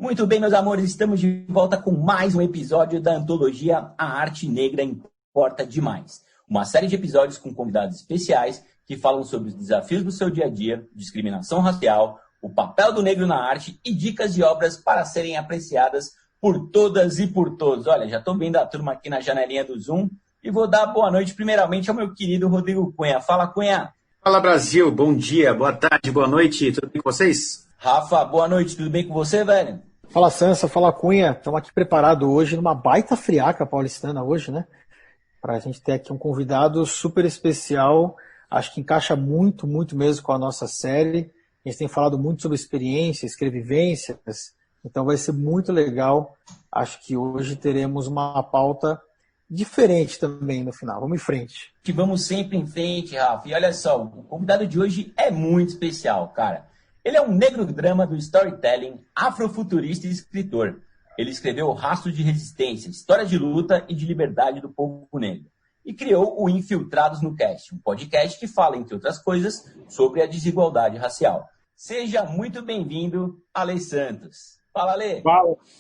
Muito bem, meus amores, estamos de volta com mais um episódio da antologia A Arte Negra Importa Demais. Uma série de episódios com convidados especiais que falam sobre os desafios do seu dia a dia, discriminação racial, o papel do negro na arte e dicas de obras para serem apreciadas por todas e por todos. Olha, já estou vendo a turma aqui na janelinha do Zoom e vou dar boa noite primeiramente ao meu querido Rodrigo Cunha. Fala, Cunha! Fala, Brasil! Bom dia, boa tarde, boa noite, tudo bem com vocês? Rafa, boa noite, tudo bem com você, velho? Fala, Sansa, fala, Cunha. Estamos aqui preparados hoje numa baita friaca paulistana hoje, né? Para a gente ter aqui um convidado super especial, acho que encaixa muito mesmo com a nossa série. A gente tem falado muito sobre experiências, escrevivências, então vai ser muito legal. Acho que hoje teremos uma pauta diferente também no final. Vamos em frente. Que vamos sempre em frente, Rafa. E olha só, o convidado de hoje é muito especial, cara. Ele é um negro drama do storytelling, afrofuturista e escritor. Ele escreveu Rastros de Resistência, História de Luta e de Liberdade do Povo Negro. E criou o Infiltrados no Cast, um podcast que fala, entre outras coisas, sobre a desigualdade racial. Seja muito bem-vindo, Ale Santos. Fala, Ale.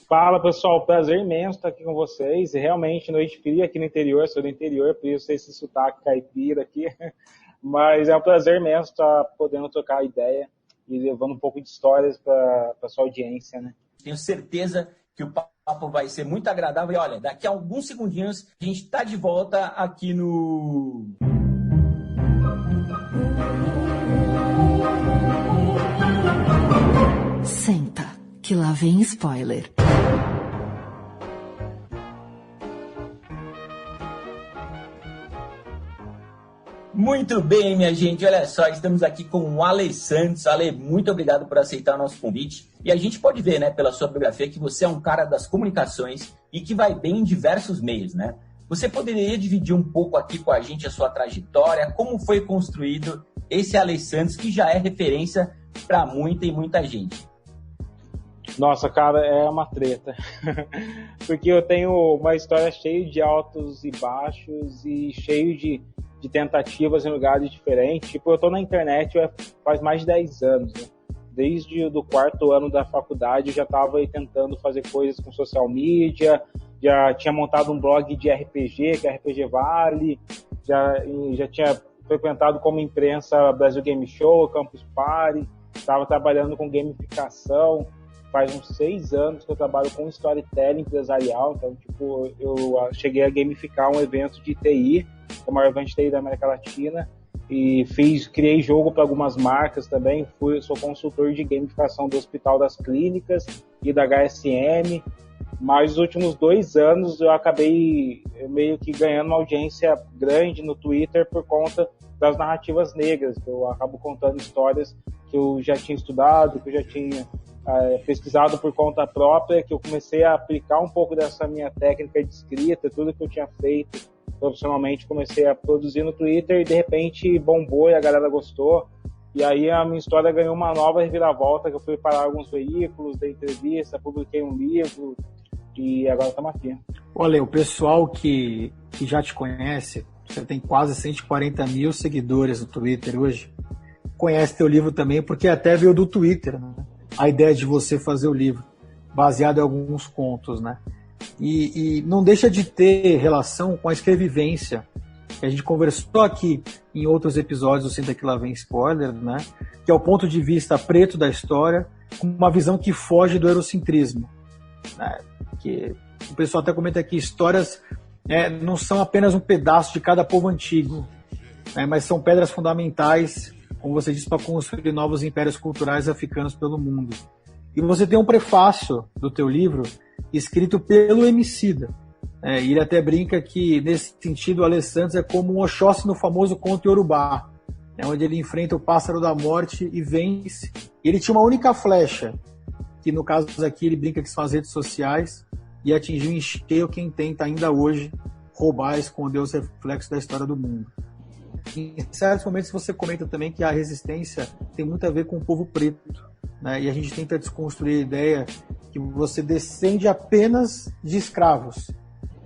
Fala, pessoal. Prazer imenso estar aqui com vocês. E realmente, noite fria aqui no interior, sou do interior, por isso esse sotaque caipira aqui. Mas é um prazer imenso estar podendo trocar ideia e levando um pouco de histórias para a sua audiência, né? Tenho certeza que o papo vai ser muito agradável. E olha, daqui a alguns segundinhos a gente está de volta aqui no... Senta, que lá vem spoiler. Muito bem, minha gente, olha só, estamos aqui com o Ale Santos. Ale, muito obrigado por aceitar o nosso convite. E a gente pode ver, né, pela sua biografia, que você é um cara das comunicações e que vai bem em diversos meios, né? Você poderia dividir um pouco aqui com a gente a sua trajetória, como foi construído esse Ale Santos, que já é referência para muita gente? Nossa, cara, é uma treta. Porque eu tenho uma história cheia de altos e baixos e cheio de tentativas em lugares diferentes. Tipo, eu tô na internet faz mais de 10 anos, né? Desde o quarto ano da faculdade eu já estava tentando fazer coisas com social media, já tinha montado um blog de RPG, que é RPG Vale, já tinha frequentado como imprensa Brasil Game Show, Campus Party, estava trabalhando com gamificação. Faz uns 6 anos que eu trabalho com storytelling empresarial, então, tipo, eu cheguei a gamificar um evento de TI, que é o maior evento de TI da América Latina, e criei jogo para algumas marcas também, sou consultor de gamificação do Hospital das Clínicas e da HSM, mas nos últimos 2 anos eu acabei meio que ganhando uma audiência grande no Twitter por conta das narrativas negras, que eu acabo contando histórias que eu já tinha estudado, que eu já tinha pesquisado por conta própria, que eu comecei a aplicar um pouco dessa minha técnica de escrita, tudo que eu tinha feito profissionalmente, comecei a produzir no Twitter e de repente bombou e a galera gostou. E aí a minha história ganhou uma nova reviravolta, que eu fui parar alguns veículos, dei entrevista, publiquei um livro e agora estamos aqui. Olha, o pessoal que já te conhece, você tem quase 140 mil seguidores no Twitter hoje, conhece teu livro também, porque até veio do Twitter, né? A ideia de você fazer o livro, baseado em alguns contos, né? E não deixa de ter relação com a escrevivência, que a gente conversou aqui em outros episódios do Senta Que Lá Vem Spoiler, né? Que é o ponto de vista preto da história, com uma visão que foge do eurocentrismo, né? Que o pessoal até comenta aqui, histórias não são apenas um pedaço de cada povo antigo, né? Mas são pedras fundamentais, como você disse, para construir novos impérios culturais africanos pelo mundo. E você tem um prefácio do teu livro escrito pelo Emicida. E ele até brinca que, nesse sentido, o Ale Santos é como um Oxóssi no famoso conto Yorubá, onde ele enfrenta o pássaro da morte e vence. E ele tinha uma única flecha, que no caso aqui ele brinca que são as redes sociais, e atingiu em cheio quem tenta ainda hoje roubar e esconder os reflexos da história do mundo. Em certos momentos você comenta também que a resistência tem muito a ver com o povo preto, né? E a gente tenta desconstruir a ideia que você descende apenas de escravos,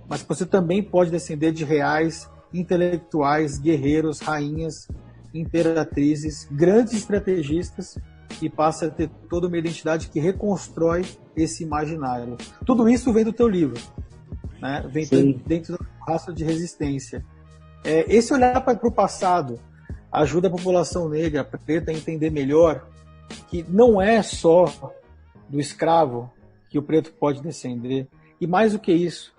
mas que você também pode descender de reais intelectuais, guerreiros, rainhas, imperatrizes, grandes estrategistas e passa a ter toda uma identidade que reconstrói esse imaginário. Tudo isso vem do teu livro, né? Vem dentro do rastro de resistência. Esse olhar para o passado ajuda a população negra, preta, a entender melhor que não é só do escravo que o preto pode descender. E mais do que isso,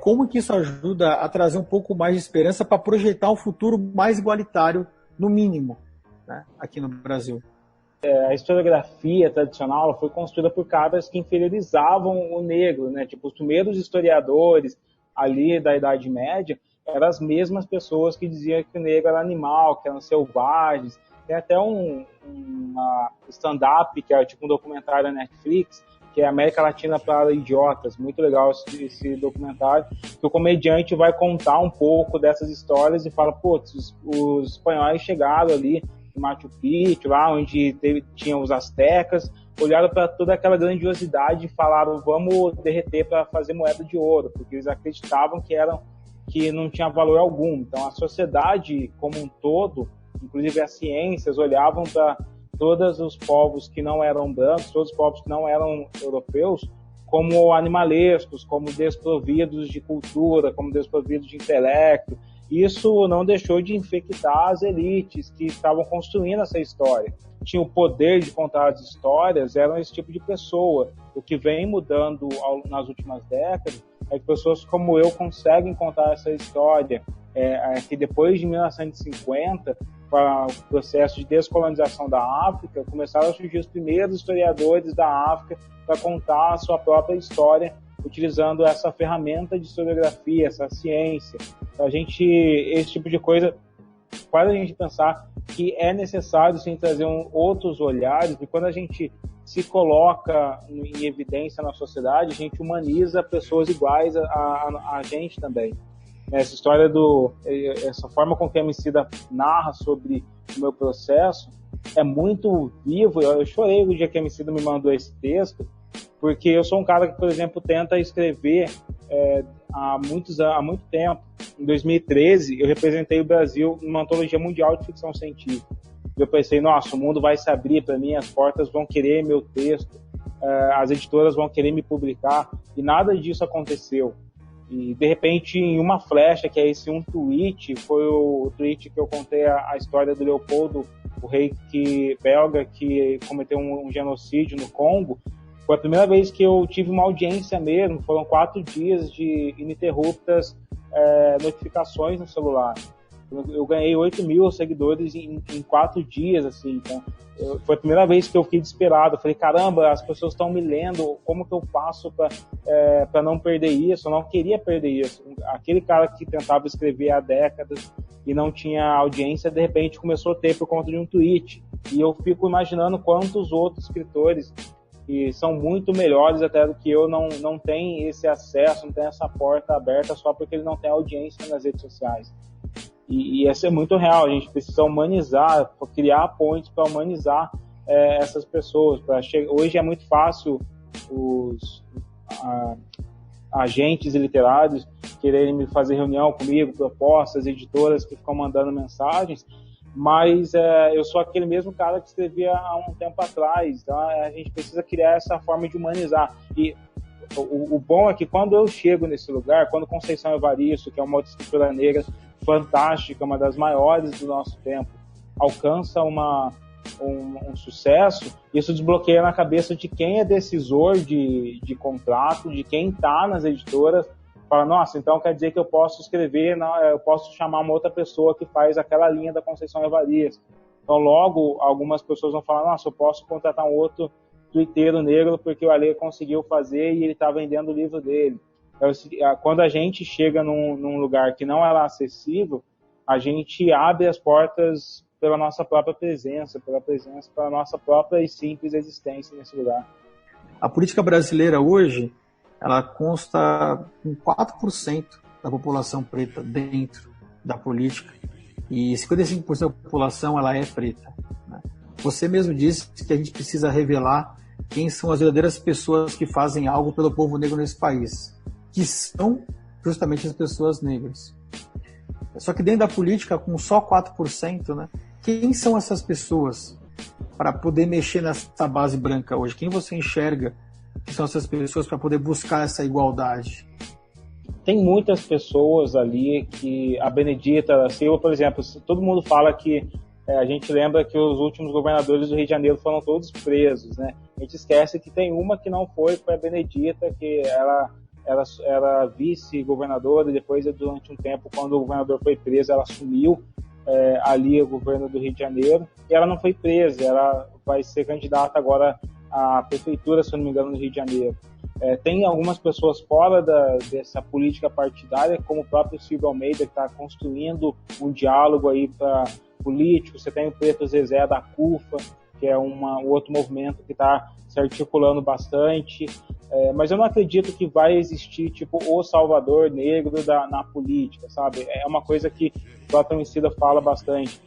como que isso ajuda a trazer um pouco mais de esperança para projetar um futuro mais igualitário, no mínimo, né, aqui no Brasil. A historiografia tradicional foi construída por caras que inferiorizavam o negro, né? Tipo, os primeiros historiadores ali da Idade Média eram as mesmas pessoas que diziam que o negro era animal, que eram selvagens. Tem até um stand-up, que é tipo um documentário da Netflix, que é América Latina para Idiotas. Muito legal esse documentário, que o comediante vai contar um pouco dessas histórias e fala, putz, os espanhóis chegaram ali em Machu Picchu, lá onde tinham os astecas, olharam para toda aquela grandiosidade e falaram, vamos derreter para fazer moeda de ouro, porque eles acreditavam que não tinha valor algum. Então a sociedade como um todo, inclusive as ciências, olhavam para todos os povos que não eram brancos, todos os povos que não eram europeus, como animalescos, como desprovidos de cultura, como desprovidos de intelecto. Isso não deixou de infectar as elites que estavam construindo essa história. Tinham o poder de contar as histórias, eram esse tipo de pessoa. O que vem mudando nas últimas décadas é que pessoas como eu conseguem contar essa história, que depois de 1950, com o processo de descolonização da África, começaram a surgir os primeiros historiadores da África para contar a sua própria história, utilizando essa ferramenta de historiografia, essa ciência. Então, esse tipo de coisa faz a gente pensar que é necessário sim trazer outros olhares, e quando a gente se coloca em evidência na sociedade, a gente humaniza pessoas iguais a gente também. Essa história essa forma com que a Emicida narra sobre o meu processo é muito vivo. Eu chorei o dia que a Emicida me mandou esse texto, porque eu sou um cara que, por exemplo, tenta escrever há muito tempo. Em 2013, eu representei o Brasil numa antologia mundial de ficção científica. Eu pensei, nossa, o mundo vai se abrir para mim, as portas vão querer meu texto, as editoras vão querer me publicar, e nada disso aconteceu. E, de repente, em uma flecha, que é esse um tweet, foi o tweet que eu contei a história do Leopoldo, o rei belga que cometeu um genocídio no Congo. Foi a primeira vez que eu tive uma audiência mesmo, foram 4 dias de ininterruptas notificações no celular. Eu ganhei 8 mil seguidores em 4 dias, assim, então foi a primeira vez que eu fiquei desesperado. Eu falei, caramba, as pessoas estão me lendo, como que eu faço para não perder isso? Eu não queria perder isso. Aquele cara que tentava escrever há décadas e não tinha audiência, de repente começou a ter por conta de um tweet. E eu fico imaginando quantos outros escritores que são muito melhores até do que eu não tem esse acesso, não tem essa porta aberta só porque ele não tem audiência nas redes sociais. E isso é muito real, a gente precisa humanizar, criar pontes para humanizar essas pessoas. Hoje é muito fácil os agentes literários quererem me fazer reunião comigo, propostas, editoras que ficam mandando mensagens, mas eu sou aquele mesmo cara que escrevia há um tempo atrás. Então a gente precisa criar essa forma de humanizar. E o bom é que quando eu chego nesse lugar, quando Conceição Evaristo, que é uma outra escritora negra fantástica, uma das maiores do nosso tempo, alcança um sucesso, isso desbloqueia na cabeça de quem é decisor de contrato, de quem está nas editoras, fala, nossa, então quer dizer que eu posso escrever, eu posso chamar uma outra pessoa que faz aquela linha da Conceição Evaristo. Então logo algumas pessoas vão falar, nossa, eu posso contratar um outro tuiteiro negro porque o Ale conseguiu fazer e ele está vendendo o livro dele. Quando a gente chega num lugar que não era acessível, a gente abre as portas pela nossa própria presença, pela nossa própria e simples existência nesse lugar. A política brasileira hoje, ela consta com 4% da população preta dentro da política e 55% da população ela é preta, né? Você mesmo disse que a gente precisa revelar quem são as verdadeiras pessoas que fazem algo pelo povo negro nesse país, que são justamente as pessoas negras. Só que dentro da política, com só 4%, né, quem são essas pessoas para poder mexer nessa base branca hoje? Quem você enxerga que são essas pessoas para poder buscar essa igualdade? Tem muitas pessoas ali que a Benedita Silva, por exemplo, todo mundo fala que a gente lembra que os últimos governadores do Rio de Janeiro foram todos presos, né? A gente esquece que tem uma que não foi a Benedita, que ela era vice-governadora, e depois, durante um tempo, quando o governador foi preso, ela assumiu ali o governo do Rio de Janeiro, e ela não foi presa, ela vai ser candidata agora à prefeitura, se eu não me engano, no Rio de Janeiro. Tem algumas pessoas fora dessa política partidária, como o próprio Silvio Almeida, que está construindo um diálogo aí para políticos. Você tem o Preto Zezé da CUFA, que é um outro movimento que está se articulando bastante. Mas eu não acredito que vai existir tipo o Salvador Negro na política, sabe? É uma coisa que o próprio Emicida fala bastante.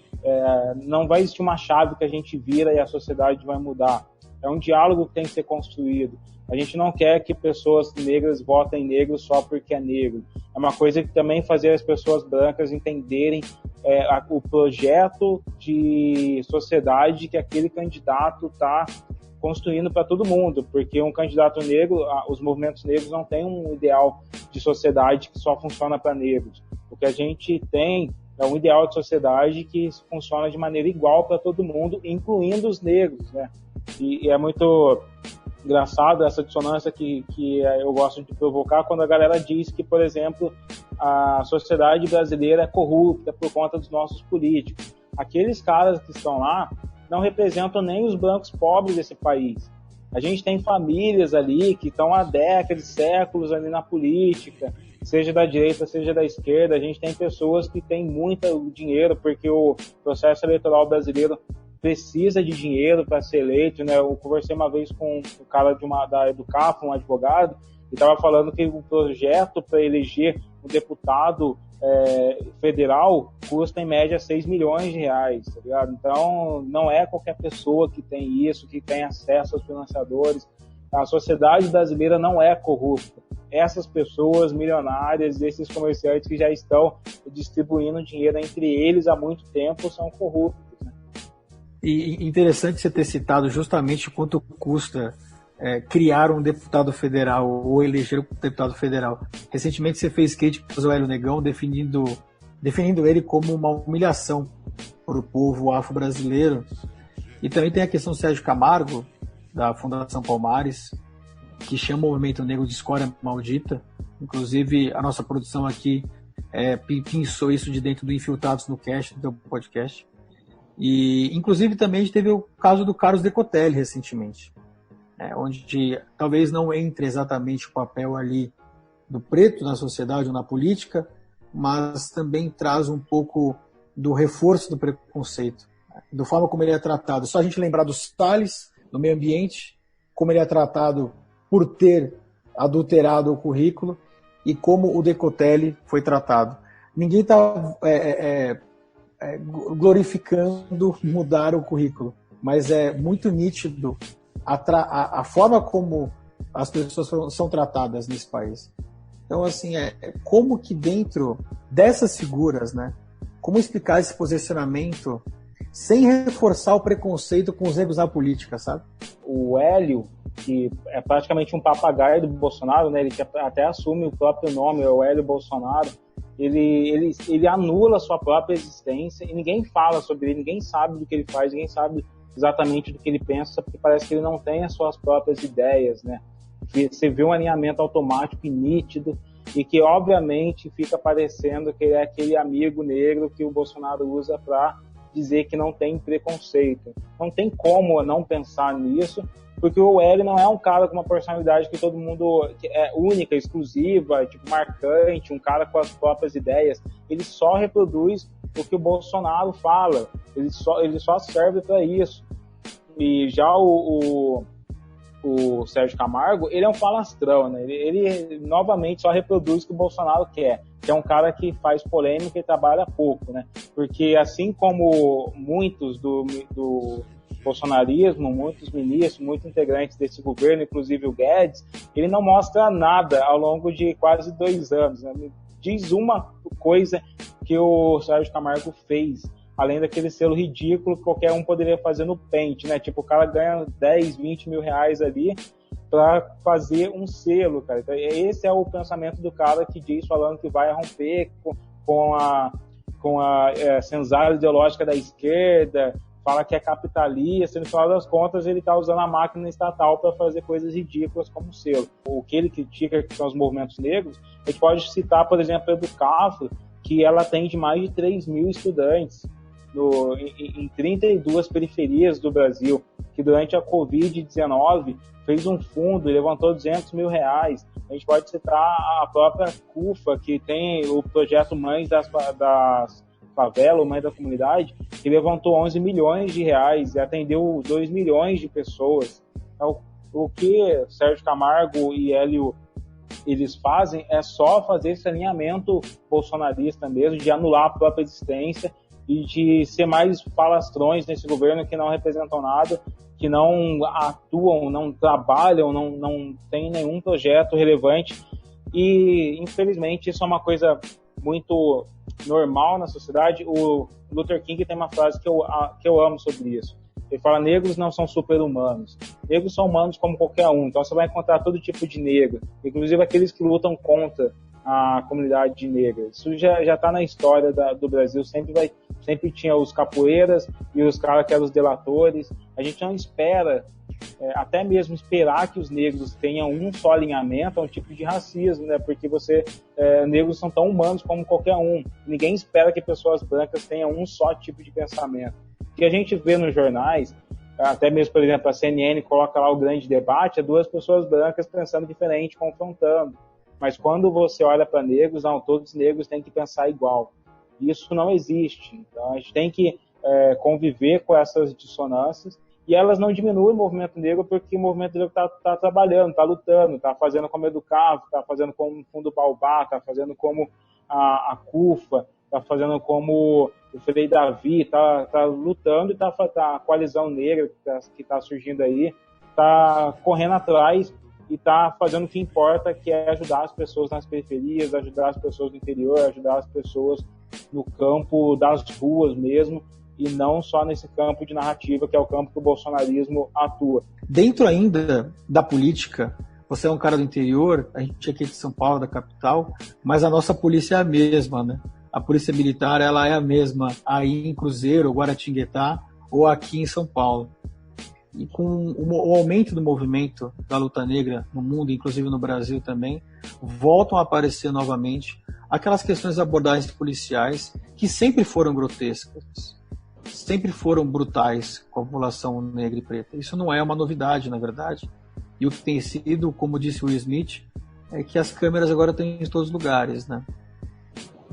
Não vai existir uma chave que a gente vira e a sociedade vai mudar. É um diálogo que tem que ser construído. A gente não quer que pessoas negras votem negro só porque é negro. É uma coisa que também fazer as pessoas brancas entenderem o projeto de sociedade que aquele candidato está construindo para todo mundo, porque um candidato negro, os movimentos negros não têm um ideal de sociedade que só funciona para negros. O que a gente tem é um ideal de sociedade que funciona de maneira igual para todo mundo, incluindo os negros, né? E é muito engraçado essa dissonância que eu gosto de provocar quando a galera diz que, por exemplo, a sociedade brasileira é corrupta por conta dos nossos políticos. Aqueles caras que estão lá não representam nem os brancos pobres desse país. A gente tem famílias ali que estão há décadas, séculos ali na política, seja da direita, seja da esquerda. A gente tem pessoas que têm muito dinheiro, porque o processo eleitoral brasileiro precisa de dinheiro para ser eleito, né? Eu conversei uma vez com o cara da Educaf, um advogado, e estava falando que o projeto para eleger um deputado federal custa em média 6 milhões de reais, tá ligado? Então não é qualquer pessoa que tem isso, que tem acesso aos financiadores. A sociedade brasileira não é corrupta. Essas pessoas milionárias, esses comerciantes que já estão distribuindo dinheiro entre eles há muito tempo são corruptos, né? E interessante você ter citado justamente quanto custa criar um deputado federal ou eleger um deputado federal. Recentemente você fez skate com o Hélio Negão, definindo ele como uma humilhação para o povo afro-brasileiro. E também tem a questão do Sérgio Camargo, da Fundação Palmares, que chama o movimento negro de escória maldita. Inclusive, a nossa produção aqui pensou isso de dentro do Infiltrados no Cast, do podcast. E, inclusive, também a gente teve o caso do Carlos Decotelli recentemente, onde talvez não entre exatamente o papel ali do preto na sociedade ou na política, mas também traz um pouco do reforço do preconceito, da forma como ele é tratado. Só a gente lembrar do Salles, no meio ambiente, como ele é tratado por ter adulterado o currículo e como o Decotelli foi tratado. Ninguém está glorificando mudar o currículo, mas é muito nítido a forma como as pessoas são tratadas nesse país. Então, assim, como que dentro dessas figuras, né, como explicar esse posicionamento sem reforçar o preconceito com os negros na política, sabe? O Hélio, que é praticamente um papagaio do Bolsonaro, né, ele até assume o próprio nome, é o Hélio Bolsonaro, ele anula a sua própria existência e ninguém fala sobre ele, ninguém sabe do que ele faz, ninguém sabe exatamente do que ele pensa, porque parece que ele não tem as suas próprias ideias, né? Que você vê um alinhamento automático e nítido e que, obviamente, fica parecendo que ele é aquele amigo negro que o Bolsonaro usa para dizer que não tem preconceito. Não tem como não pensar nisso, porque o Hélio não é um cara com uma personalidade que todo mundo é única, exclusiva, tipo, marcante, um cara com as próprias ideias. Ele só reproduz o que o Bolsonaro fala. Ele só serve para isso. E já o Sérgio Camargo, ele é um falastrão, né? Ele novamente só reproduz o que o Bolsonaro quer, que é um cara que faz polêmica e trabalha pouco, né? Porque assim como muitos do bolsonarismo, muitos ministros, muitos integrantes desse governo, inclusive o Guedes, ele não mostra nada ao longo de quase 2 anos, né? Diz uma coisa que o Sérgio Camargo fez além daquele selo ridículo que qualquer um poderia fazer no Paint, né? Tipo, o cara ganha 10, 20 mil reais ali para fazer um selo, cara. Então, esse é o pensamento do cara que diz, falando que vai romper com a senzala ideológica da esquerda, fala que é capitalista, no final das contas ele está usando a máquina estatal para fazer coisas ridículas como o selo. O que ele critica, que são os movimentos negros, a gente pode citar, por exemplo, a Educafro, que ela atende mais de 3 mil estudantes em 32 periferias do Brasil, que durante a Covid-19 fez um fundo e levantou 200 mil reais. A gente pode citar a própria CUFA, que tem o projeto Mães das Favela, ou Mãe da Comunidade, que levantou 11 milhões de reais e atendeu 2 milhões de pessoas. Então, o que Sérgio Camargo e Hélio eles fazem é só fazer esse alinhamento bolsonarista mesmo, de anular a própria existência e de ser mais falastrões nesse governo que não representam nada, que não atuam, não trabalham, não tem nenhum projeto relevante. E, infelizmente, isso é uma coisa muito normal na sociedade. O Luther King tem uma frase que eu amo sobre isso. Ele fala: negros não são super-humanos. Negros são humanos como qualquer um. Então você vai encontrar todo tipo de negro, inclusive aqueles que lutam contra a comunidade negra. Isso já está na história do Brasil. Sempre tinha os capoeiras e os caras que eram os delatores. A gente não espera, até mesmo esperar que os negros tenham um só alinhamento, é um tipo de racismo, né? Porque negros são tão humanos como qualquer um. Ninguém espera que pessoas brancas tenham um só tipo de pensamento. O que a gente vê nos jornais, até mesmo, por exemplo, a CNN coloca lá o grande debate, é duas pessoas brancas pensando diferente, confrontando. Mas quando você olha para negros, não, todos os negros têm que pensar igual. Isso não existe. Então a gente tem que conviver com essas dissonâncias, e elas não diminuem o movimento negro, porque o movimento negro está trabalhando, está lutando, está fazendo como Educafro, está fazendo como o Fundo Baobá, está fazendo como a CUFA, está fazendo como o Frei Davi, está lutando, e a coalizão negra que está surgindo aí, está correndo atrás e está fazendo o que importa, que é ajudar as pessoas nas periferias, ajudar as pessoas no interior, ajudar as pessoas no campo das ruas mesmo, e não só nesse campo de narrativa, que é o campo que o bolsonarismo atua. Dentro ainda da política, você é um cara do interior, a gente aqui de São Paulo, da capital, mas a nossa polícia é a mesma, né? A polícia militar, ela é a mesma aí em Cruzeiro, Guaratinguetá, ou aqui em São Paulo. E com o aumento do movimento da luta negra no mundo, inclusive no Brasil também, voltam a aparecer novamente aquelas questões de abordagens policiais que sempre foram grotescas, sempre foram brutais com a população negra e preta. Isso não é uma novidade, na verdade. E o que tem sido, como disse Will Smith, é que as câmeras agora estão em todos os lugares, né?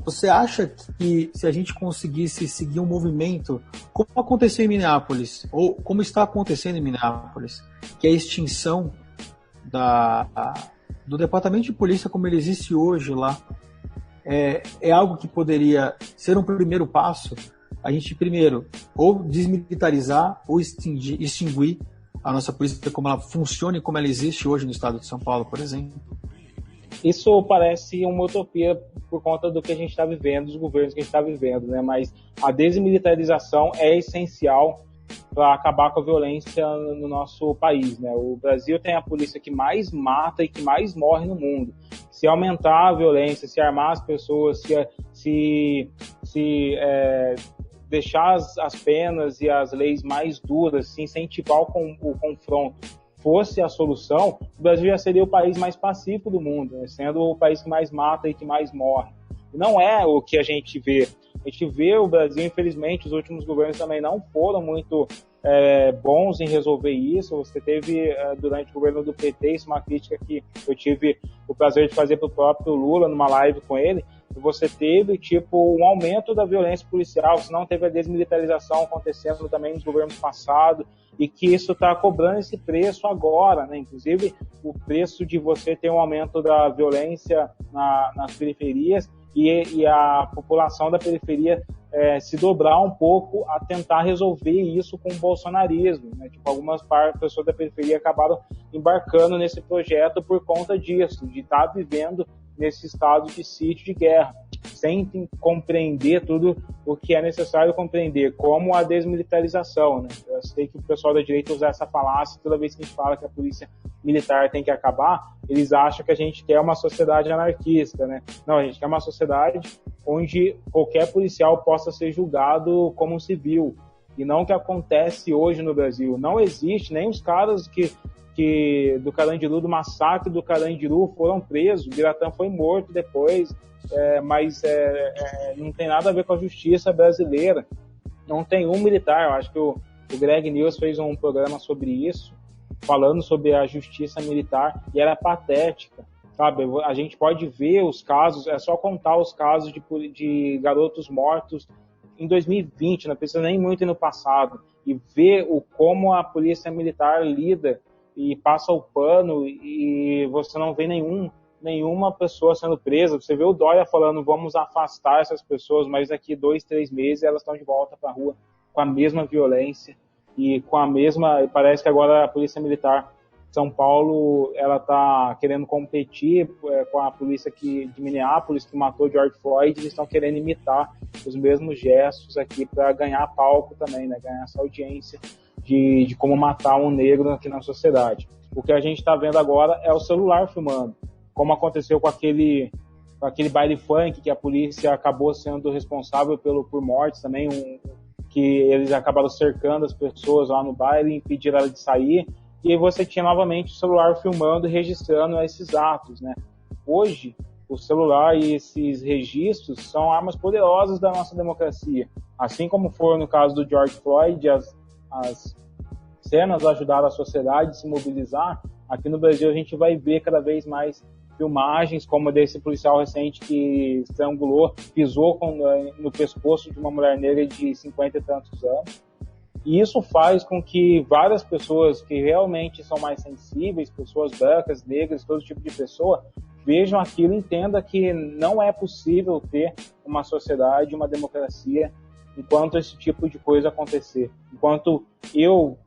Você acha que se a gente conseguisse seguir um movimento, como aconteceu em Minneapolis, ou como está acontecendo em Minneapolis, que é a extinção do departamento de polícia como ele existe hoje lá, é algo que poderia ser um primeiro passo? A gente primeiro ou desmilitarizar ou extinguir a nossa polícia como ela funciona e como ela existe hoje no estado de São Paulo, por exemplo? Isso parece uma utopia por conta do que a gente está vivendo, dos governos que a gente está vivendo, né? Mas a desmilitarização é essencial para acabar com a violência no nosso país, né? O Brasil tem a polícia que mais mata e que mais morre no mundo. Se aumentar a violência, se armar as pessoas, se deixar as penas e as leis mais duras, se incentivar o confronto fosse a solução, o Brasil já seria o país mais pacífico do mundo, né? Sendo o país que mais mata e que mais morre. E não é o que a gente vê. A gente vê o Brasil, infelizmente, os últimos governos também não foram muito bons em resolver isso. Você teve, durante o governo do PT, isso é uma crítica que eu tive o prazer de fazer para o próprio Lula, numa live com ele. Você teve, um aumento da violência policial, você não teve a desmilitarização acontecendo também nos governos passados, e que isso está cobrando esse preço agora, né? Inclusive, o preço de você ter um aumento da violência nas periferias e a população da periferia se dobrar um pouco a tentar resolver isso com o bolsonarismo, né? Algumas pessoas da periferia acabaram embarcando nesse projeto por conta disso, de estar vivendo nesse estado de sítio, de guerra, sem compreender tudo o que é necessário compreender, como a desmilitarização, né? Eu sei que o pessoal da direita usa essa falácia toda vez que a gente fala que a polícia militar tem que acabar, eles acham que a gente quer uma sociedade anarquista, né? Não, a gente quer uma sociedade onde qualquer policial possa ser julgado como um civil, e não o que acontece hoje no Brasil. Não existe, nem os caras que do Carandiru, do massacre do Carandiru, foram presos, o Biratã foi morto depois, mas não tem nada a ver com a justiça brasileira. Não tem um militar. Eu acho que o Greg News fez um programa sobre isso, falando sobre a justiça militar, e era patética, sabe? A gente pode ver os casos, é só contar os casos de garotos mortos em 2020, não precisa nem muito ir no passado, e ver como a polícia militar lida e passa o pano, e você não vê nenhuma pessoa sendo presa. Você vê o Dória falando, vamos afastar essas pessoas, mas daqui 2, 3 meses elas estão de volta para a rua com a mesma violência e com a mesma... Parece que agora a Polícia Militar de São Paulo, ela está querendo competir com a polícia de Minneapolis, que matou George Floyd. Eles estão querendo imitar os mesmos gestos aqui para ganhar palco também, né? Ganhar essa audiência de como matar um negro aqui na sociedade. O que a gente está vendo agora é o celular filmando, como aconteceu com aquele baile funk, que a polícia acabou sendo responsável por mortes também, que eles acabaram cercando as pessoas lá no baile, impediram ela de sair, e aí você tinha novamente o celular filmando e registrando esses atos, né? Hoje, o celular e esses registros são armas poderosas da nossa democracia. Assim como foi no caso do George Floyd, as cenas ajudaram a sociedade a se mobilizar. Aqui no Brasil a gente vai ver cada vez mais filmagens, como a desse policial recente que estrangulou, pisou no pescoço de uma mulher negra de 50 e tantos anos. E isso faz com que várias pessoas que realmente são mais sensíveis, pessoas brancas, negras, todo tipo de pessoa, vejam aquilo e entendam que não é possível ter uma sociedade, uma democracia, enquanto esse tipo de coisa acontecer. Enquanto se eu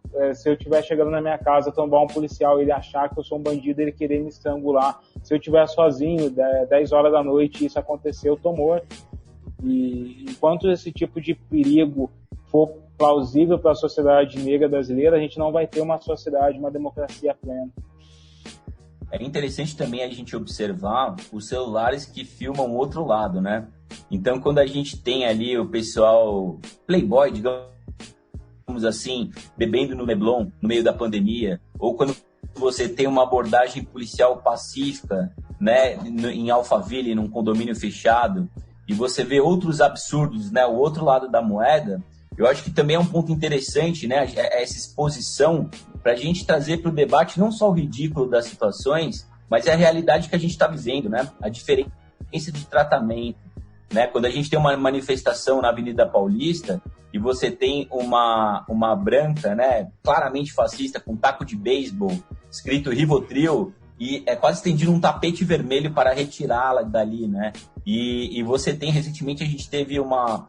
estiver chegando na minha casa, tombar um policial, ele achar que eu sou um bandido, ele querer me estrangular. Se eu estiver sozinho, 10 horas da noite, isso acontecer, eu tô morto. E enquanto esse tipo de perigo for plausível para a sociedade negra brasileira, a gente não vai ter uma sociedade, uma democracia plena. É interessante também a gente observar os celulares que filmam o outro lado, né? Então, quando a gente tem ali o pessoal playboy, digamos assim, bebendo no Leblon no meio da pandemia, ou quando você tem uma abordagem policial pacífica, né, em Alphaville, num condomínio fechado, e você vê outros absurdos, né, o outro lado da moeda, eu acho que também é um ponto interessante, né, essa exposição, para a gente trazer para o debate não só o ridículo das situações, mas é a realidade que a gente está vivendo, né, a diferença de tratamento, né, quando a gente tem uma manifestação na Avenida Paulista e você tem uma branca, né, claramente fascista, com taco de beisebol, escrito Rivotril, e é quase estendido um tapete vermelho para retirá-la dali, né? E você tem, recentemente, a gente teve uma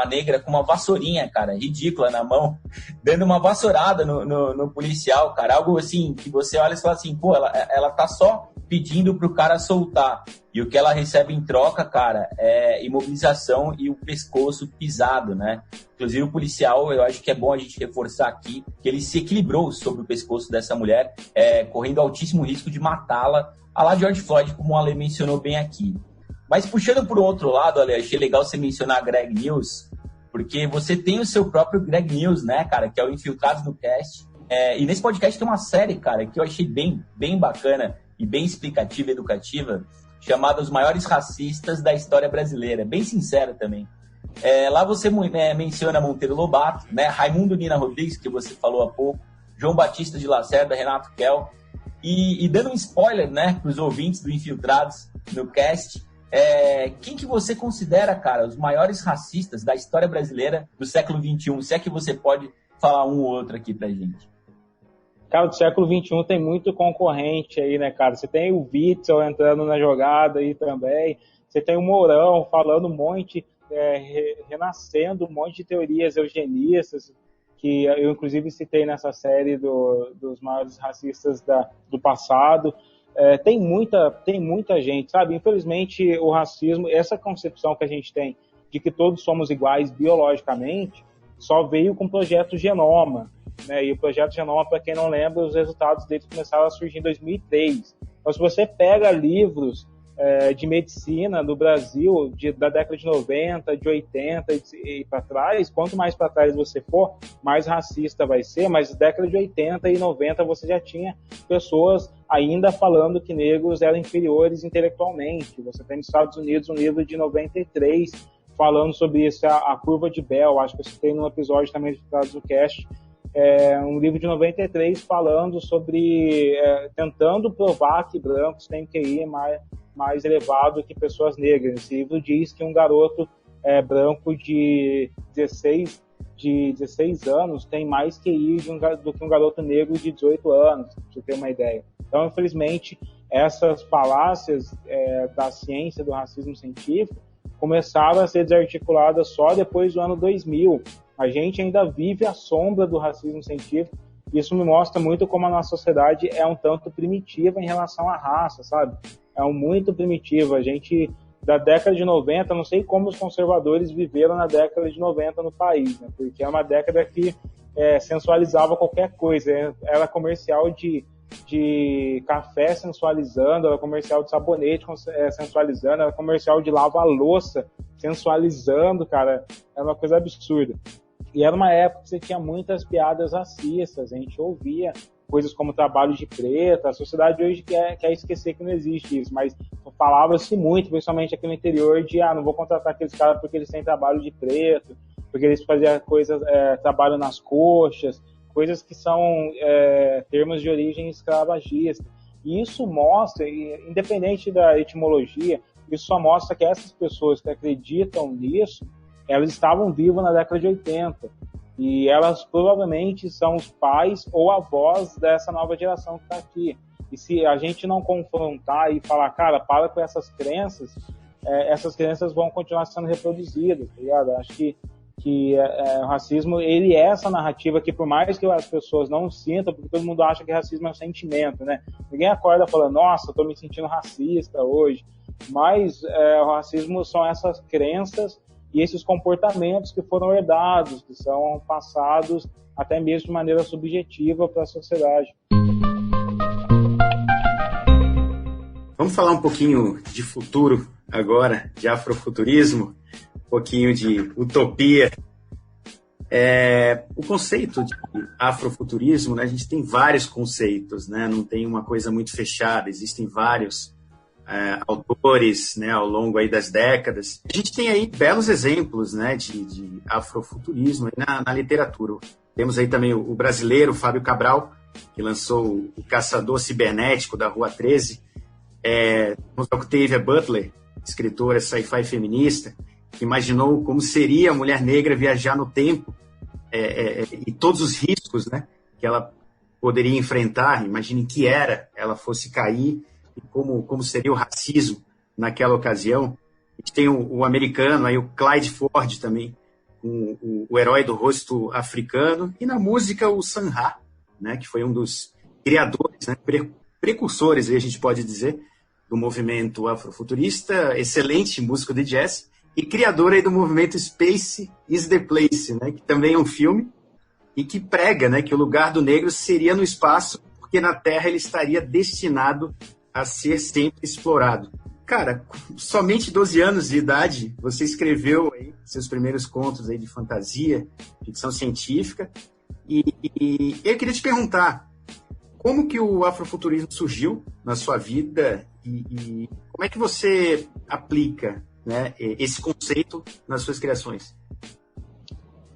negra com uma vassourinha, cara, ridícula na mão, dando uma vassourada no policial, cara, algo assim, que você olha e fala assim, pô, ela tá só pedindo pro cara soltar, e o que ela recebe em troca, cara, é imobilização e o pescoço pisado, né? Inclusive o policial, eu acho que é bom a gente reforçar aqui, que ele se equilibrou sobre o pescoço dessa mulher, correndo altíssimo risco de matá-la, a lá George Floyd, como o Ale mencionou bem aqui. Mas puxando por outro lado, Ale, achei legal você mencionar a Greg News, porque você tem o seu próprio Greg News, né, cara, que é o Infiltrados no Cast. E nesse podcast tem uma série, cara, que eu achei bem, bem bacana e bem explicativa e educativa, chamada Os Maiores Racistas da História Brasileira. Bem sincera também. Lá você menciona Monteiro Lobato, né, Raimundo Nina Rodrigues, que você falou há pouco, João Batista de Lacerda, Renato Kell. E dando um spoiler, né, para os ouvintes do Infiltrados no Cast, quem que você considera, cara, os maiores racistas da história brasileira do século XXI? Se é que você pode falar um ou outro aqui pra gente. Cara, do século XXI tem muito concorrente aí, né, cara? Você tem o Witzel entrando na jogada aí também, você tem o Mourão falando um monte, renascendo um monte de teorias eugenistas, que eu inclusive citei nessa série dos maiores racistas do passado. tem muita gente, sabe? Infelizmente, o racismo, essa concepção que a gente tem de que todos somos iguais biologicamente, só veio com o projeto Genoma, né? E o projeto Genoma, para quem não lembra, os resultados dele começaram a surgir em 2003. Então, se você pega livros de medicina do Brasil, da década de 90, de 80 e para trás, quanto mais para trás você for, mais racista vai ser, mas na década de 80 e 90 você já tinha pessoas ainda falando que negros eram inferiores intelectualmente. Você tem nos Estados Unidos um livro de 93 falando sobre isso, a curva de Bell, acho que eu citei num episódio também do Cast, um livro de 93 falando sobre, tentando provar que brancos têm QI mais elevado que pessoas negras. Esse livro diz que um garoto branco de 16 anos tem mais QI do que um garoto negro de 18 anos, pra você ter uma ideia. Então, infelizmente, essas falácias da ciência do racismo científico começaram a ser desarticuladas só depois do ano 2000. A gente ainda vive à sombra do racismo científico. Isso me mostra muito como a nossa sociedade é um tanto primitiva em relação à raça, sabe? Muito primitiva. A gente, da década de 90, não sei como os conservadores viveram na década de 90 no país, né? Porque é uma década que sensualizava qualquer coisa. Era comercial de café sensualizando, era comercial de sabonete sensualizando, era comercial de lava-louça sensualizando, cara. Era uma coisa absurda. E era uma época que você tinha muitas piadas racistas, a gente ouvia coisas como trabalho de preta. A sociedade hoje quer esquecer que não existe isso, mas falava-se muito, principalmente aqui no interior, de não vou contratar aqueles caras porque eles têm trabalho de preto, porque eles faziam coisas, trabalho nas coxas, coisas que são termos de origem escravagista. E isso mostra, independente da etimologia, isso só mostra que essas pessoas que acreditam nisso, elas estavam vivas na década de 80. E elas provavelmente são os pais ou avós dessa nova geração que está aqui. E se a gente não confrontar e falar, cara, para com essas crenças vão continuar sendo reproduzidas, tá ligado? Acho que o racismo, ele é essa narrativa que, por mais que as pessoas não sintam, porque todo mundo acha que racismo é um sentimento, né? Ninguém acorda falando, nossa, eu tô me sentindo racista hoje. Mas o racismo são essas crenças e esses comportamentos que foram herdados, que são passados até mesmo de maneira subjetiva para a sociedade. Vamos falar um pouquinho de futuro agora, de afrofuturismo, um pouquinho de utopia. O conceito de afrofuturismo, né, a gente tem vários conceitos, né, não tem uma coisa muito fechada, existem vários autores, né, ao longo aí das décadas. A gente tem aí belos exemplos, né, de afrofuturismo aí na literatura. Temos aí também o brasileiro Fábio Cabral, que lançou O Caçador Cibernético da Rua 13. Temos a Octavia Butler, escritora sci-fi feminista, que imaginou como seria a mulher negra viajar no tempo e todos os riscos, né, que ela poderia enfrentar. Imaginem que era ela fosse cair e como seria o racismo naquela ocasião. A gente tem o americano, aí o Clyde Ford também, o herói do rosto africano, e na música o Sun Ra, né, que foi um dos criadores, né, precursores, aí a gente pode dizer, do movimento afrofuturista, excelente músico de jazz, e criador aí do movimento Space is the Place, né, que também é um filme, e que prega, né, que o lugar do negro seria no espaço, porque na Terra ele estaria destinado a ser sempre explorado. Cara, com somente 12 anos de idade, você escreveu aí seus primeiros contos aí de fantasia, ficção científica, e eu queria te perguntar, como que o afrofuturismo surgiu na sua vida e como é que você aplica, né, esse conceito nas suas criações?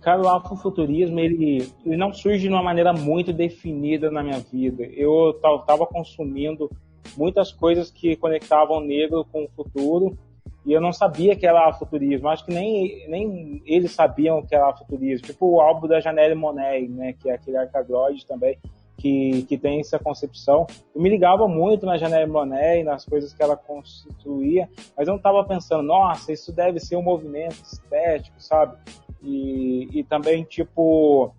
Cara, o afrofuturismo, ele não surge de uma maneira muito definida na minha vida. Eu estava consumindo muitas coisas que conectavam o negro com o futuro, e eu não sabia que era afrofuturismo. Acho que nem eles sabiam que era afrofuturismo. Tipo o álbum da Janelle Monáe, né, que é aquele arcadroide também, que tem essa concepção. Eu me ligava muito na Janelle Monáe, nas coisas que ela construía, mas eu não estava pensando, nossa, isso deve ser um movimento estético, sabe? E também, tipo,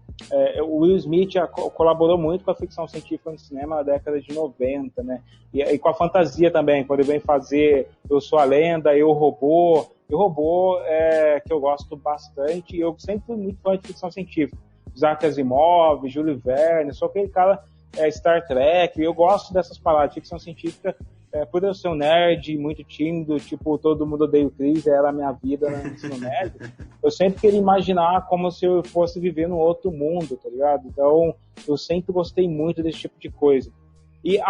o Will Smith colaborou muito com a ficção científica no cinema na década de 90, né? E com a fantasia também, quando ele vem fazer Eu Sou a Lenda, Eu, Robô. Eu, Robô que eu gosto bastante, e eu sempre fui muito fã de ficção científica. Isaac Asimov, Júlio Verne, só aquele cara, Star Trek, eu gosto dessas palavras, ficção científica. Por eu ser um nerd, muito tímido, tipo, todo mundo odeia o Chris, era a minha vida no ensino médio, eu sempre queria imaginar como se eu fosse viver num outro mundo, tá ligado? Então, eu sempre gostei muito desse tipo de coisa. E,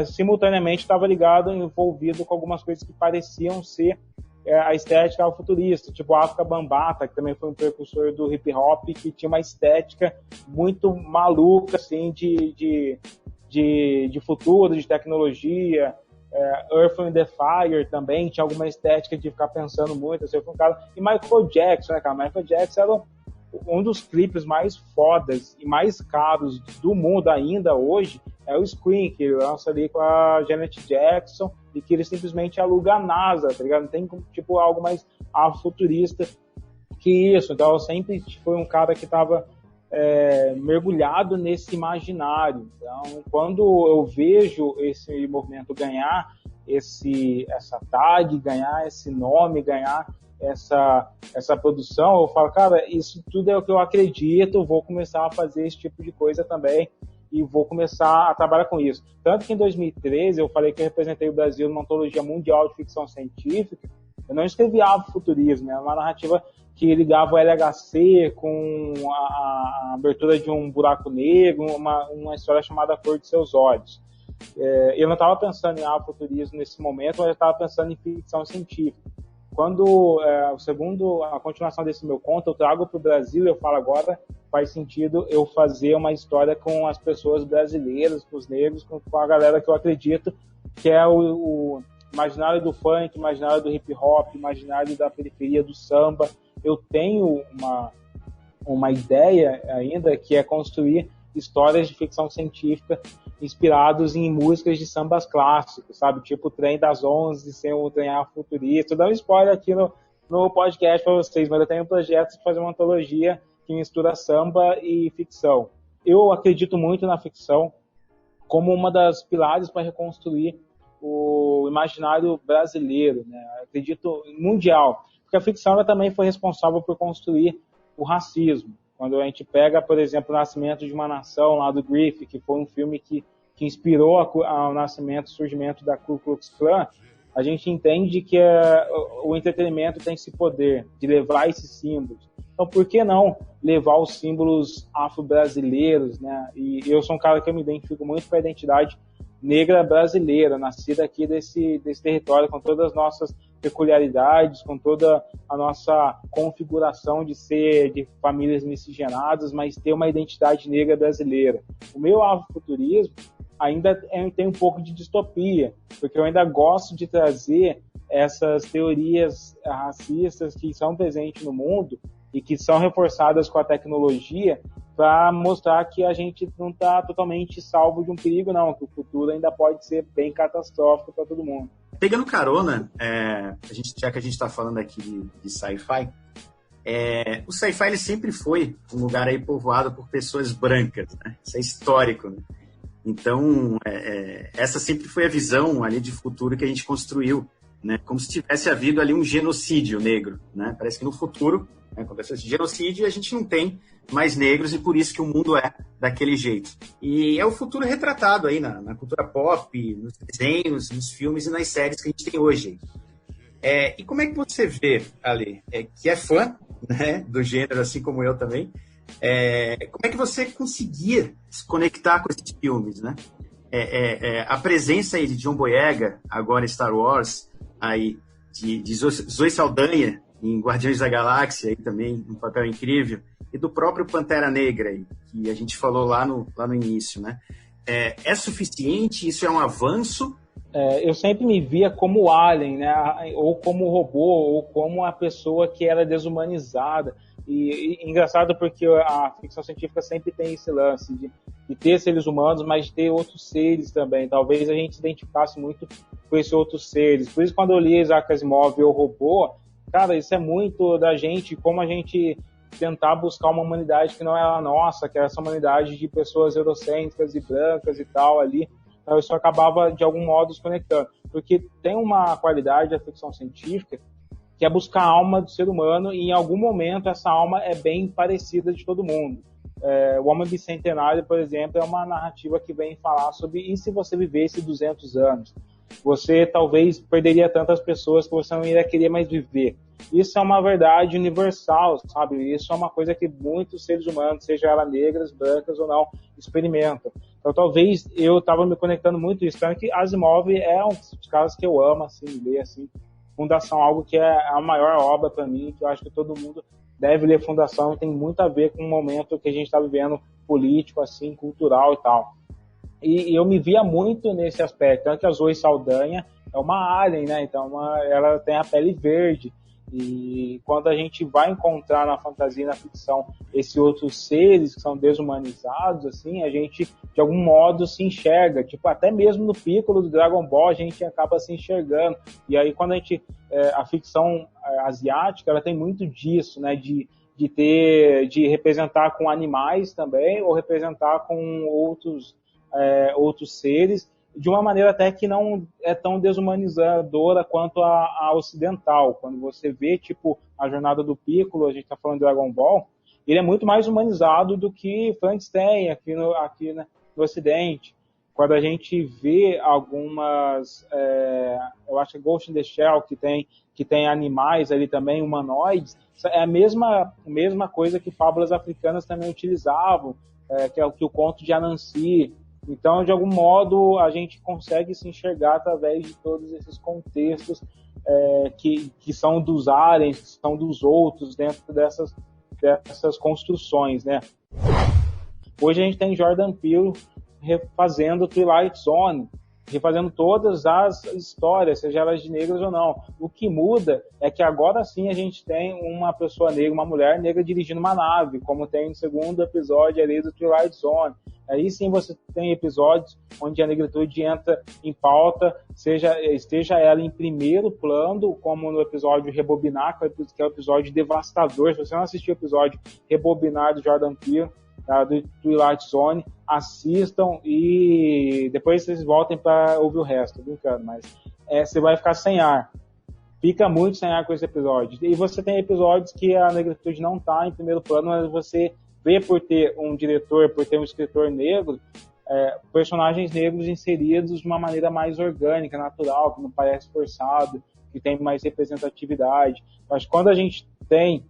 simultaneamente, estava envolvido com algumas coisas que pareciam ser a estética futurista, tipo a África Bambata, que também foi um precursor do hip hop, que tinha uma estética muito maluca, assim, de futuro, de tecnologia. Earth and the Fire também tinha alguma estética de ficar pensando muito, assim, foi um cara. E Michael Jackson, né, cara? Michael Jackson era um dos clipes mais fodas e mais caros do mundo ainda hoje, é o Scream, que lança ali com a Janet Jackson, e que ele simplesmente aluga a NASA, tá ligado? Não tem tipo algo mais futurista que isso. Então eu sempre fui um cara que tava mergulhado nesse imaginário. Então, quando eu vejo esse movimento ganhar essa tag, ganhar esse nome, ganhar essa produção, eu falo, cara, isso tudo é o que eu acredito, vou começar a fazer esse tipo de coisa também e vou começar a trabalhar com isso. Tanto que em 2013 eu falei que eu representei o Brasil numa antologia mundial de ficção científica. Eu não escrevi afrofuturismo, era uma narrativa que ligava o LHC com a abertura de um buraco negro, uma história chamada A Cor de Seus Olhos. Eu não estava pensando em afrofuturismo nesse momento, mas eu estava pensando em ficção científica. Quando a continuação desse meu conto eu trago para o Brasil, eu falo agora faz sentido eu fazer uma história com as pessoas brasileiras, com os negros, com a galera que eu acredito que é o imaginário do funk, imaginário do hip hop, imaginário da periferia do samba. Eu tenho uma ideia ainda que é construir histórias de ficção científica inspirados em músicas de sambas clássicos, sabe? Tipo o Trem das 11, sem o Trem Futurista. Eu dou um spoiler aqui no podcast para vocês, mas eu tenho um projeto de fazer uma antologia que mistura samba e ficção. Eu acredito muito na ficção como uma das pilares para reconstruir o imaginário brasileiro, né? Eu acredito mundial, porque a ficção ela também foi responsável por construir o racismo. Quando a gente pega, por exemplo, O Nascimento de uma Nação, lá do Griffith, que foi um filme que inspirou o nascimento, o surgimento da Ku Klux Klan, a gente entende que o entretenimento tem esse poder de levar esses símbolos. Então, por que não levar os símbolos afro-brasileiros, né? E eu sou um cara que eu me identifico muito com a identidade negra brasileira, nascida aqui desse território, com todas as nossas peculiaridades, com toda a nossa configuração de ser de famílias miscigenadas, mas ter uma identidade negra brasileira. O meu afrofuturismo ainda tem um pouco de distopia, porque eu ainda gosto de trazer essas teorias racistas que são presentes no mundo e que são reforçadas com a tecnologia para mostrar que a gente não está totalmente salvo de um perigo, não, que o futuro ainda pode ser bem catastrófico para todo mundo. Pegando carona, já que a gente está falando aqui de sci-fi, o sci-fi ele sempre foi um lugar aí povoado por pessoas brancas, né? Isso é histórico, né? Então, essa sempre foi a visão ali de futuro que a gente construiu, né? Como se tivesse havido ali um genocídio negro, né? Parece que no futuro, né, acontece esse genocídio e a gente não tem mais negros e por isso que o mundo é daquele jeito. E é o futuro retratado aí na cultura pop, nos desenhos, nos filmes e nas séries que a gente tem hoje. E como é que você vê, Ale, que é fã, né, do gênero, assim como eu também, como é que você conseguia se conectar com esses filmes, né? A presença aí de John Boyega, agora em Star Wars, aí, de Zoe Saldanha em Guardiões da Galáxia, aí também um papel incrível, e do próprio Pantera Negra, aí, que a gente falou lá no início, né? É suficiente? Isso é um avanço? Eu sempre me via como alien, né? Ou como robô, ou como a pessoa que era desumanizada. E engraçado porque a ficção científica sempre tem esse lance de ter seres humanos, mas de ter outros seres também. Talvez a gente se identificasse muito com esses outros seres. Por isso, quando eu li Isaac Asimov, O Robô, cara, isso é muito da gente, como a gente tentar buscar uma humanidade que não é a nossa, que é essa humanidade de pessoas eurocêntricas e brancas e tal ali. Então isso acabava, de algum modo, se conectando. Porque tem uma qualidade da ficção científica que é buscar a alma do ser humano, e em algum momento essa alma é bem parecida de todo mundo. O Homem Bicentenário, por exemplo, é uma narrativa que vem falar sobre e se você vivesse 200 anos? Você talvez perderia tantas pessoas que você não iria querer mais viver. Isso é uma verdade universal, sabe? Isso é uma coisa que muitos seres humanos, seja elas negras, brancas ou não, experimentam. Então talvez eu estava me conectando muito isso, tanto que Asimov é um dos caras que eu amo, assim, ler, assim, Fundação, algo que é a maior obra para mim, que eu acho que todo mundo deve ler Fundação, tem muito a ver com o momento que a gente está vivendo político, assim, cultural e tal. E eu me via muito nesse aspecto, tanto que a Zoe Saldanha é uma alien, né? Então ela tem a pele verde. E quando a gente vai encontrar na fantasia e na ficção esses outros seres que são desumanizados, assim, a gente de algum modo se enxerga, tipo, até mesmo no Piccolo do Dragon Ball a gente acaba se enxergando. E aí quando a gente, a ficção asiática, ela tem muito disso, né, de representar com animais também, ou representar com outros seres, de uma maneira até que não é tão desumanizadora quanto a ocidental. Quando você vê, tipo, a jornada do Piccolo, a gente está falando de Dragon Ball, ele é muito mais humanizado do que Frankenstein aqui no Ocidente. Quando a gente vê algumas, eu acho que Ghost in the Shell, que tem animais ali também, humanoides, é a mesma coisa que fábulas africanas também utilizavam, que é o conto de Anansi. Então, de algum modo, a gente consegue se enxergar através de todos esses contextos que são dos aliens, que são dos outros, dentro dessas construções, né? Hoje a gente tem Jordan Peele refazendo Twilight Zone, refazendo todas as histórias, seja elas de negras ou não. O que muda é que agora sim a gente tem uma pessoa negra, uma mulher negra dirigindo uma nave, como tem no segundo episódio ali do Twilight Zone. Aí sim você tem episódios onde a negritude entra em pauta, esteja ela em primeiro plano, como no episódio Rebobinar, que é o episódio devastador. Se você não assistiu o episódio Rebobinar do Jordan Peele, do Twilight Zone, assistam e depois vocês voltem para ouvir o resto, brincando, mas você vai ficar sem ar. Fica muito sem ar com esse episódio. E você tem episódios que a negritude não está em primeiro plano, mas você vê, por ter um diretor, por ter um escritor negro, personagens negros inseridos de uma maneira mais orgânica, natural, que não parece forçado, que tem mais representatividade. Mas quando a gente tem,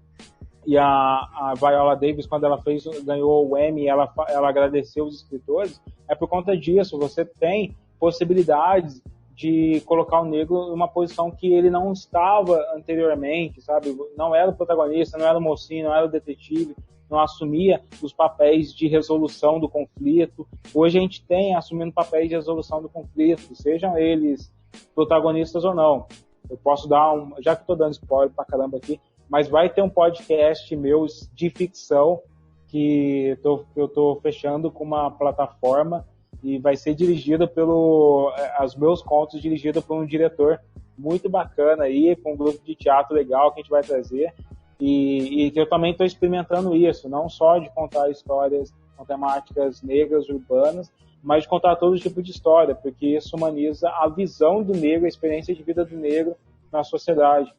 e a Viola Davis, quando ela ganhou o Emmy, ela agradeceu os escritores, é por conta disso. Você tem possibilidades de colocar o negro em uma posição que ele não estava anteriormente, sabe? Não era o protagonista, não era o mocinho, não era o detetive, não assumia os papéis de resolução do conflito. Hoje a gente tem assumindo papéis de resolução do conflito, sejam eles protagonistas ou não. Eu posso dar já que estou dando spoiler pra caramba aqui, mas vai ter um podcast meu de ficção que eu tô fechando com uma plataforma e vai ser dirigido os meus contos dirigido por um diretor muito bacana aí, com um grupo de teatro legal que a gente vai trazer. E que eu também estou experimentando isso, não só de contar histórias com temáticas negras, urbanas, mas de contar todo tipo de história, porque isso humaniza a visão do negro, a experiência de vida do negro na sociedade.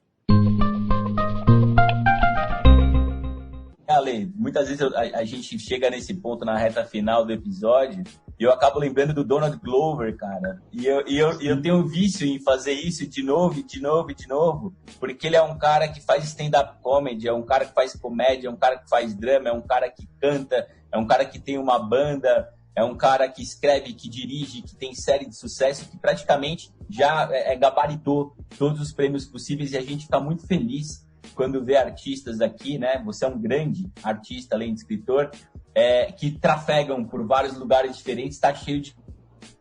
Ale, muitas vezes a gente chega nesse ponto na reta final do episódio e eu acabo lembrando do Donald Glover, cara. E eu tenho um vício em fazer isso de novo, porque ele é um cara que faz stand-up comedy, é um cara que faz comédia, é um cara que faz drama, é um cara que canta, é um cara que tem uma banda, é um cara que escreve, que dirige, que tem série de sucesso, que praticamente já gabaritou todos os prêmios possíveis, e a gente fica muito feliz quando vê artistas aqui, né? Você é um grande artista, além de escritor, que trafegam por vários lugares diferentes, está cheio de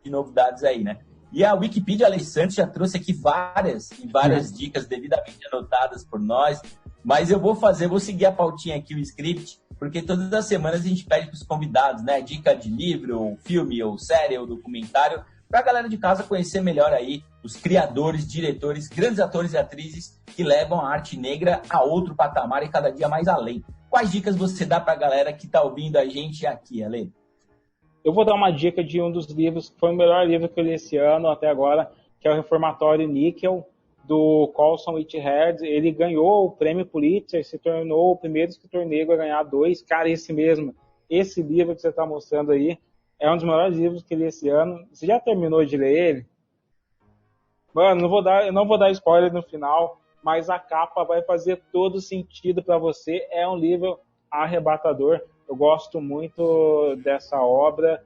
novidades aí, né? E a Wikipedia, Alessandro, já trouxe aqui várias dicas devidamente anotadas por nós, mas eu vou seguir a pautinha aqui, o script, porque todas as semanas a gente pede para os convidados, né? Dica de livro, ou filme, ou série, ou documentário, para a galera de casa conhecer melhor aí os criadores, diretores, grandes atores e atrizes que levam a arte negra a outro patamar e cada dia mais além. Quais dicas você dá para a galera que está ouvindo a gente aqui, Ale? Eu vou dar uma dica de um dos livros que foi o melhor livro que eu li esse ano até agora, que é o Reformatório Níquel, do Colson Whitehead. Ele ganhou o prêmio Pulitzer, se tornou o primeiro escritor negro a ganhar 2. Cara, esse mesmo, esse livro que você está mostrando aí, é um dos melhores livros que eu li esse ano. Você já terminou de ler ele? Mano, eu não vou dar spoiler no final, mas a capa vai fazer todo sentido para você. É um livro arrebatador. Eu gosto muito dessa obra.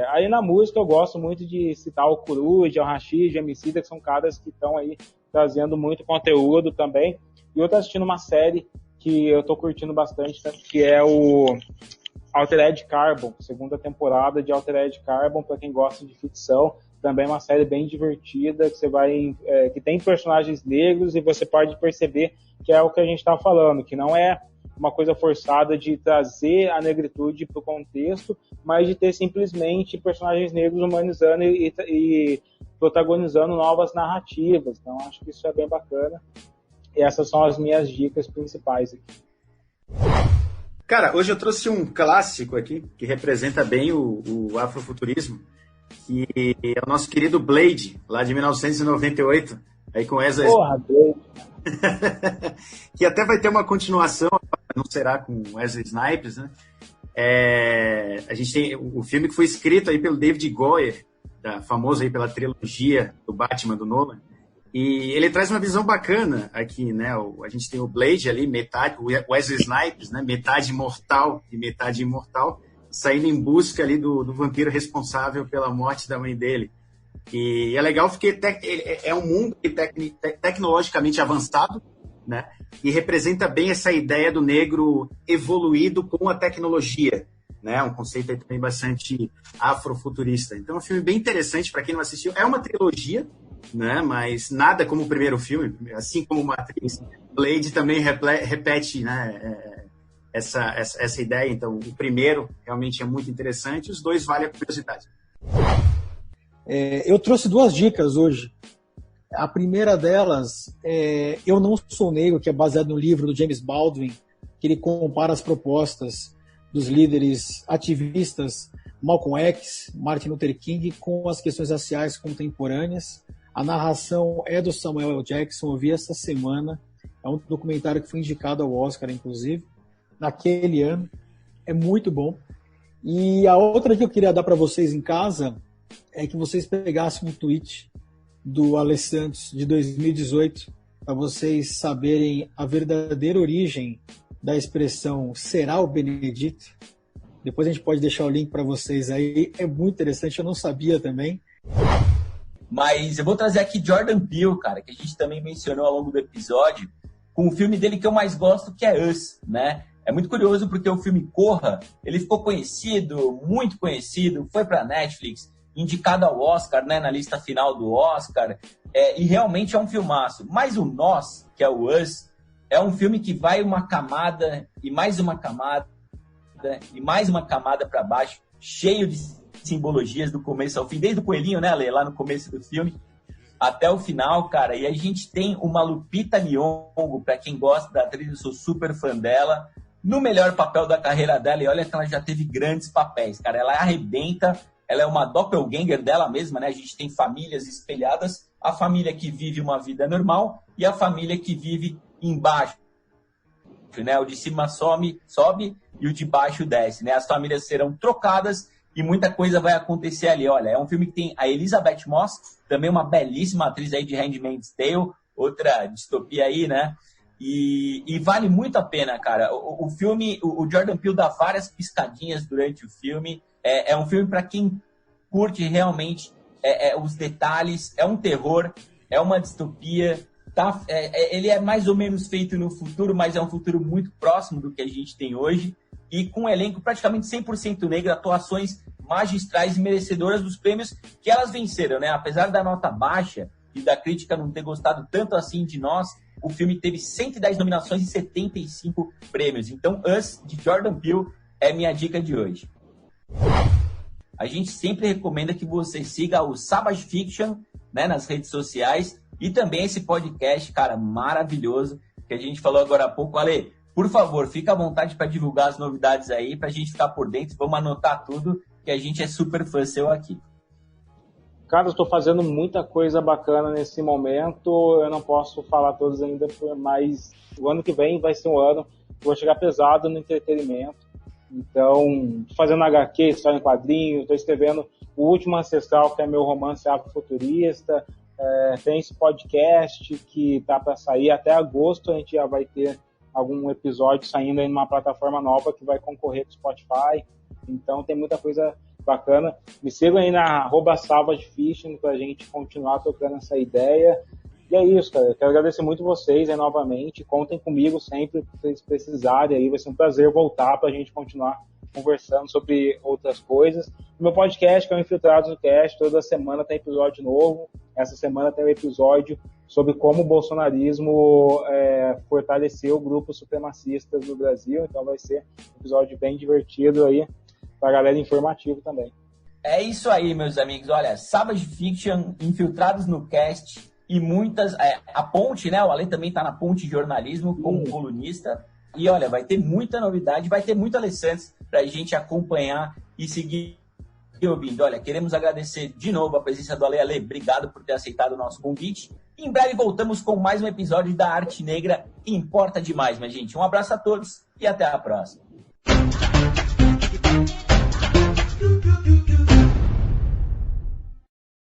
Aí na música eu gosto muito de citar o Coruja, o Rashid, o Emicida, que são caras que estão aí trazendo muito conteúdo também. E eu tô assistindo uma série que eu tô curtindo bastante, né, que é o Altered Carbon, segunda temporada de Altered Carbon, para quem gosta de ficção. Também é uma série bem divertida, que tem personagens negros e você pode perceber que é o que a gente está falando, que não é uma coisa forçada de trazer a negritude para o contexto, mas de ter simplesmente personagens negros humanizando e protagonizando novas narrativas. Então, acho que isso é bem bacana. E essas são as minhas dicas principais aqui. Cara, hoje eu trouxe um clássico aqui, que representa bem o afrofuturismo, que é o nosso querido Blade, lá de 1998, aí com Wesley Blade. que até vai ter uma continuação, não será com Wesley Snipes, né? A gente tem o filme que foi escrito aí pelo David Goyer, famoso aí pela trilogia do Batman do Nolan, e ele traz uma visão bacana aqui, né? A gente tem o Blade ali, metade, o Wesley Snipes, né? Metade mortal e metade imortal, saindo em busca ali do vampiro responsável pela morte da mãe dele. E é legal porque é um mundo tecnologicamente avançado, né? E representa bem essa ideia do negro evoluído com a tecnologia, né? Um conceito aí também bastante afrofuturista. Então é um filme bem interessante para quem não assistiu. É uma trilogia, né? Mas nada como o primeiro filme, assim como Matrix. Blade também repete, né? Essa ideia. Então o primeiro realmente é muito interessante, os dois valem a curiosidade. Eu trouxe 2 dicas hoje. A primeira delas é Eu Não Sou Negro, que é baseado no livro do James Baldwin, que ele compara as propostas dos líderes ativistas Malcolm X, Martin Luther King, com as questões raciais contemporâneas. A narração é do Samuel L. Jackson, eu vi essa semana. É um documentário que foi indicado ao Oscar, inclusive, naquele ano. É muito bom. E a outra que eu queria dar para vocês em casa é que vocês pegassem um tweet do Ale Santos de 2018 para vocês saberem a verdadeira origem da expressão será o Benedito. Depois a gente pode deixar o link para vocês aí. É muito interessante, eu não sabia também. Mas eu vou trazer aqui Jordan Peele, cara, que a gente também mencionou ao longo do episódio, com o filme dele que eu mais gosto, que é Us, né? É muito curioso porque o filme Corra, ele ficou conhecido, muito conhecido, foi para Netflix, indicado ao Oscar, né, na lista final do Oscar, e realmente é um filmaço. Mas o Nós, que é o Us, é um filme que vai uma camada, e mais uma camada, e mais uma camada para baixo, cheio de simbologias do começo ao fim, desde o coelhinho, né, Lê, lá no começo do filme, até o final, cara. E a gente tem uma Lupita Nyong'o, para quem gosta da atriz, eu sou super fã dela, no melhor papel da carreira dela, e olha que ela já teve grandes papéis, cara. Ela arrebenta, ela é uma doppelganger dela mesma, né? A gente tem famílias espelhadas, a família que vive uma vida normal e a família que vive embaixo, né? O de cima sobe e o de baixo desce, né? As famílias serão trocadas e muita coisa vai acontecer ali. Olha, é um filme que tem a Elizabeth Moss, também uma belíssima atriz aí de Handmaid's Tale, outra distopia aí, né? E vale muito a pena, cara. O filme, o Jordan Peele dá várias piscadinhas durante o filme. É um filme para quem curte realmente os detalhes. É um terror, é uma distopia. Tá? Ele é mais ou menos feito no futuro, mas é um futuro muito próximo do que a gente tem hoje. E com um elenco praticamente 100% negro, atuações magistrais e merecedoras dos prêmios que elas venceram, né? Apesar da nota baixa e da crítica não ter gostado tanto assim de Nós, o filme teve 110 nominações e 75 prêmios. Então, Us, de Jordan Peele, é minha dica de hoje. A gente sempre recomenda que você siga o Savage Fiction, né, nas redes sociais, e também esse podcast, cara, maravilhoso, que a gente falou agora há pouco. Ale, por favor, fica à vontade para divulgar as novidades aí, para a gente ficar por dentro. Vamos anotar tudo, que a gente é super fã seu aqui. Cara, eu estou fazendo muita coisa bacana nesse momento. Eu não posso falar todos ainda, mas o ano que vem vai ser um ano que eu vou chegar pesado no entretenimento. Então, estou fazendo HQ, história em quadrinhos, estou escrevendo O Último Ancestral, que é meu romance afrofuturista. Tem esse podcast que tá para sair até agosto. A gente já vai ter algum episódio saindo em uma plataforma nova que vai concorrer com o Spotify. Então, tem muita coisa bacana. Me sigam aí na @SavageFishing para a gente continuar tocando essa ideia. E é isso, cara. Eu quero agradecer muito vocês aí novamente. Contem comigo sempre que vocês precisarem aí. Vai ser um prazer voltar para a gente continuar conversando sobre outras coisas. O meu podcast, que é o Infiltrados no Cast, toda semana tem episódio novo. Essa semana tem um episódio sobre como o bolsonarismo fortaleceu grupos supremacistas no Brasil. Então vai ser um episódio bem divertido aí, para a galera informativo também. É isso aí, meus amigos. Olha, Savage Fiction, Infiltrados no Cast e muitas... a Ponte, né? O Ale também está na Ponte de Jornalismo como colunista. E olha, vai ter muita novidade, vai ter muito Alessandro para a gente acompanhar e seguir ouvindo. Olha, queremos agradecer de novo a presença do Ale. Ale, obrigado por ter aceitado o nosso convite. Em breve voltamos com mais um episódio da Arte Negra Importa Demais, minha gente. Um abraço a todos e até a próxima.